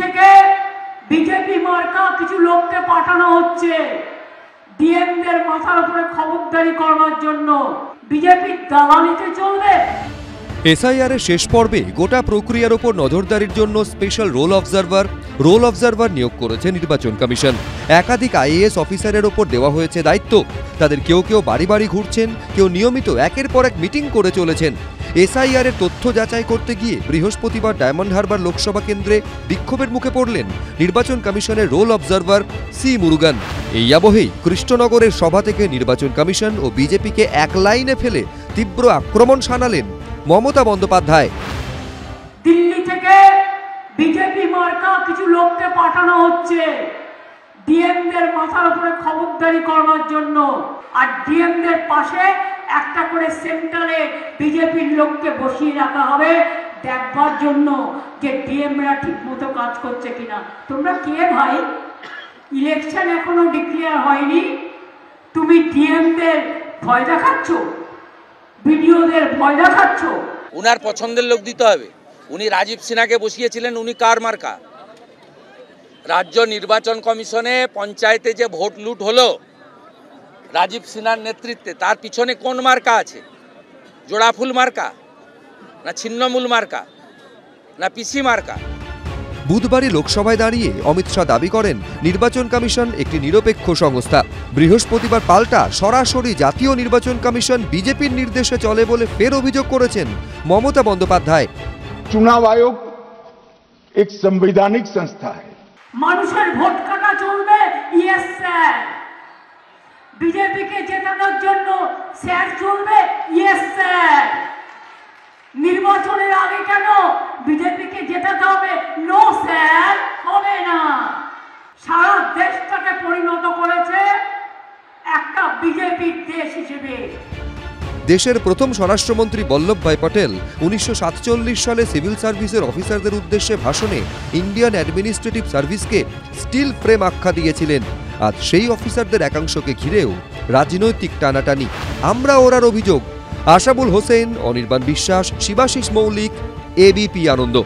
থেকে বিজেপি মার্কা কিছু লোককে পাঠানো হচ্ছে ডিএমদের মাথার উপরে খবরদারি করবার জন্য। বিজেপির দালালিতে চলবে। এসআইআর এর শেষ পর্বে গোটা প্রক্রিয়ার উপর নজরদারির জন্য স্পেশাল রোল অবজারভার নিয়োগ করেছে নির্বাচন কমিশন। একাধিক আইএএস অফিসারের ওপর দেওয়া হয়েছে দায়িত্ব। তাদের কেউ কেউ বাড়ি বাড়ি ঘুরছেন, কেউ নিয়মিত একের পর এক মিটিং করে চলেছেন। এসআইআর এর তথ্য যাচাই করতে গিয়ে বৃহস্পতিবার ডায়মন্ড হারবার লোকসভা কেন্দ্রে বিক্ষোভের মুখে পড়লেন নির্বাচন কমিশনের রোল অবজারভার সি মুরুগান। এই আবহেই কৃষ্ণনগরের সভা থেকে নির্বাচন কমিশন ও বিজেপিকে এক লাইনে ফেলে তীব্র আক্রমণ শানালেন মমতা বন্দ্যোপাধ্যায়। দিল্লি থেকে বিজেপি মার্কা কিছু লোককে পাঠানো হচ্ছে ডিএমদের মাথার উপরে খবরদারি করবার জন্য, আর ডিএমদের পাশে একটা করে সেন্টারে বিজেপির লোককে বসিয়ে রাখা হবে দেখবার জন্য যে ডিএমরা ঠিক মতো কাজ করছে কিনা। তোমরা কে ভাই? ইলেকশন এখনো ডিক্লেয়ার হয়নি, তুমি ডিএমদের ভয় দেখাচ্ছ, ভিডিওদের ভয় দেখাচ্ছ। উনার পছন্দের লোক দিতে হবে। উনি রাজীব সিনহাকে বসিয়েছিলেন, উনি কার মার্কা? রাজ্য নির্বাচন কমিশনে পঞ্চায়েতে যে ভোট লুট হলো রাজীব সিনহার নেতৃত্বে, তার পিছনে কোন মার্কা আছে? জোড়াফুল মার্কা, না ছিন্নমূল মার্কা, না পিসি মার্কা? বুধবারই লোকসভায় দাঁড়িয়ে অমিত শাহ দাবি করেন নির্বাচন কমিশন একটি নিরপেক্ষ সংস্থা। বৃহস্পতিবার পাল্টা সরাসরি জাতীয় নির্বাচন কমিশন বিজেপির নির্দেশে চলে বলে ফের অভিযোগ করেছেন মমতা বন্দ্যোপাধ্যায়। चुनाव आयोग एक संवैधानिक संस्था है। মানুষের ভোট কাটা চলবে, ইয়েস স্যার। বিজেপিকে জেতানোর জন্য স্যার চলবে, ইয়েস স্যার। নির্বাচনের আগে কেন বিজেপিকে জেতাতে হবে? নো স্যার, হবে না। সারা দেশটাকে পরিণত করেছে একটা বিজেপির দেশ হিসেবে। দেশের প্রথম স্বরাষ্ট্রমন্ত্রী বল্লভভাই পটেল 1947 সালে সিভিল সার্ভিসের অফিসারদের উদ্দেশ্যে ভাষণে ইন্ডিয়ান অ্যাডমিনিস্ট্রেটিভ সার্ভিসকে স্টিল ফ্রেম আখ্যা দিয়েছিলেন। আজ সেই অফিসারদের একাংশকে ঘিরেও রাজনৈতিক টানাটানি। আমরা ওরার অভিযোগ। আশাবুল হোসেন, অনির্বাণ বিশ্বাস, শিবাশিস মৌলিক, এবিপি আনন্দ।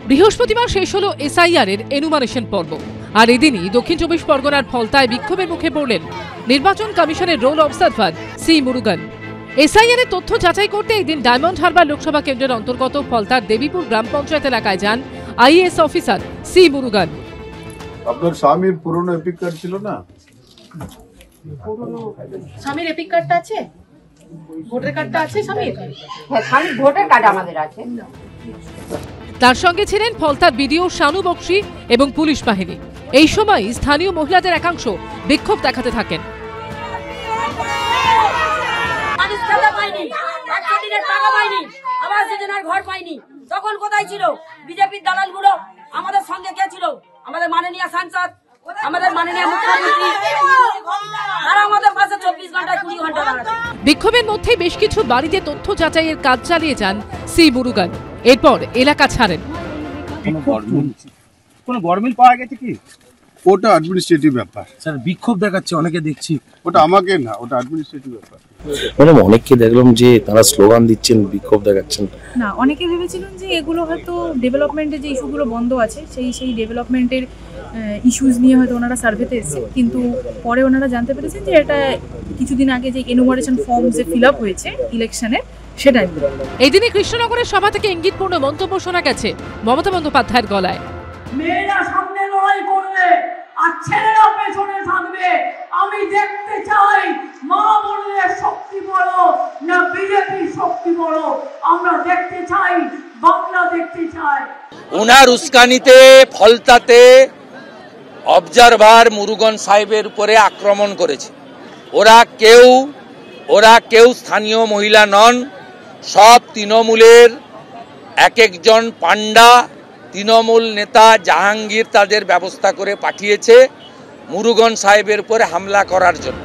বৃহস্পতিবার শেষ হলো এসআইআর এর এনুমারেশন পর্ব, আর এদিনই দক্ষিণ 24 পরগনার ফলতায় বিক্ষোভের মুখে পড়লেন নির্বাচন কমিশনের roll observer C Murugan. SIR এর তথ্য যাচাই করতে এই দিন ডায়মন্ড হারবার লোকসভা কেন্দ্রের অন্তর্গত ফলতার দেবীপুর গ্রাম পঞ্চায়েত এলাকায় যান আইএএস অফিসার সি মুরুগান। আপনার স্বামীর পুরনো এপিক কার্ড ছিল না? স্বামীর এপিক কার্ডটা আছে, ভোটার কার্ডটা আছে স্বামীর? হ্যাঁ, স্বামীর ভোটার কার্ড আমাদের আছে। তার সঙ্গে ছিলেন ফলতার বিডিও শানু বক্সি এবং পুলিশ বাহিনী। এই সময় স্থানীয় মহিলাদের একাংশ বিক্ষোভ দেখাতে থাকেন। তখন কোথায় ছিল বিজেপির দালালগুলো? আমাদের সঙ্গে কে ছিল? আমাদের মাননীয় সাংসদ, আমাদের মাননীয় মুখ্যমন্ত্রী, তারা আমাদের পাশে 24 ঘন্টা 20 ঘন্টা দাঁড়াচ্ছে। বিক্ষোভের মধ্যে বেশ কিছু বাড়িতে তথ্য যাচাইয়ের কাজ চালিয়ে যান সি মুরুগান। এরপর এলাকা ছাড়েন। কোনো গরমিল পাওয়া গেছে কি? ওটা অ্যাডমিনিস্ট্রেটিভ ব্যাপার স্যার, বিক্ষোভ দেখাচ্ছে অনেকে দেখছি। ওটা আমাকে না, ওটা অ্যাডমিনিস্ট্রেটিভ ব্যাপার। ম্যাডাম, অনেককে দেখলাম যে তারা স্লোগান দিচ্ছেন, বিক্ষোভ দেখাচ্ছেন। না, অনেকে ভেবেছিলেন যে এগুলো হয়তো ডেভেলপমেন্টের যে ইস্যুগুলো বন্ধ আছে সেই ডেভেলপমেন্টের ইস্যুজ নিয়ে হয়তো ওনারা সার্ভেতে এসেছে, কিন্তু পরে ওনারা জানতে পেরেছেন যে এটা কিছুদিন আগে যে এনুমারেশন ফর্ম যে ফিল আপ হয়েছে ইলেকশনের সেটাই। এই দিনে কৃষ্ণনগরের সভা থেকে ইঙ্গিতপূর্ণ মন্তব্য শোনা গেছে মমতা বন্দ্যোপাধ্যায়ের গলায়। মেয়েরা সামনে লড়াই করবে আর ছেলেরা পেছনে থাকবে। আমি দেখতে চাই মা বোনের শক্তি বড় না বিজেপির শক্তি বড়। আমরা দেখতে চাই, বাংলা দেখতে চাই। উনার উস্কানিতে ফলতাতে অবজারভার মুরুগান সাহেবের উপরে আক্রমণ করেছে। ওরা কেউ স্থানীয় মহিলা নন, সব তৃণমূলের এক একজন পান্ডা তৃণমূল নেতা জাহাঙ্গীর তাদের ব্যবস্থা করে পাঠিয়েছে মুরুগান সাহেবের উপরে হামলা করার জন্য।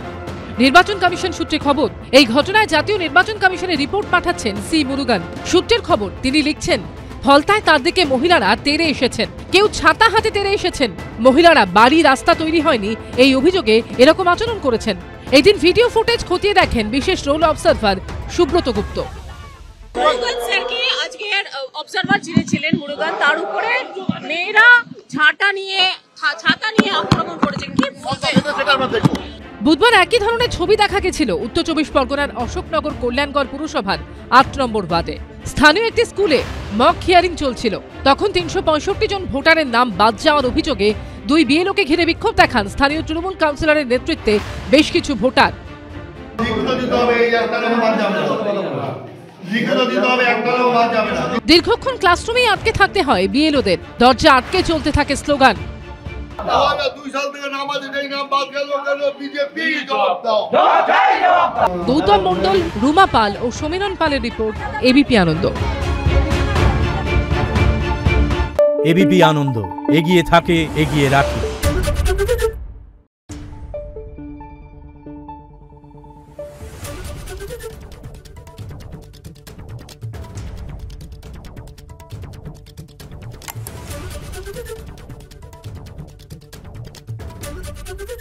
নির্বাচন কমিশন সূত্রে খবর, এই ঘটনায় জাতীয় নির্বাচন কমিশনের রিপোর্ট পাঠাচ্ছেন সি মুরুগান। সূত্রের খবর, তিনি লিখছেন ফলতায় তার দিকে মহিলারা তেড়ে এসেছেন, কেউ ছাতা হাতে তেড়ে এসেছেন। মহিলারা বাড়ি রাস্তা তৈরি হয়নি এই অভিযোগে এরকম আচরণ করেছেন। এদিন ভিডিও ফুটেজ খতিয়ে দেখেন বিশেষ রোল অবজারভার সুব্রত গুপ্ত। মুরুগান স্যারকে আজকের অবজারভার যিনি ছিলেন মুরুগান, তার উপরে মেয়েরা ছাতা নিয়ে আক্রমণ করেছে। কি বুধবার একই ধরনের ছবি দেখা গেছিল উত্তর 24 পরগনার অশোকনগর কল্যাণগড় পুরসভার 8 নম্বর ওয়ার্ডে। স্থানীয় একটি স্কুলে মক হিয়ারিং চলছিল। তখন 365 জন ভোটারের নাম বাদ যাওয়ার অভিযোগে দুই বিএলওকে ঘিরে বিক্ষোভ দেখান স্থানীয় তৃণমূল কাউন্সিলরের নেতৃত্বে বেশ কিছু ভোটার। দীর্ঘক্ষণ ক্লাসরুমেই আটকে থাকতে হয় বিএলওদের। দরজা আটকে চলতে থাকে স্লোগান। গৌতম মণ্ডল, রুমা পাল ও সমীরণ পালের রিপোর্ট, এবিপি আনন্দ। এবিপি আনন্দ, এগিয়ে থাকে, এগিয়ে রাখে। Thank you.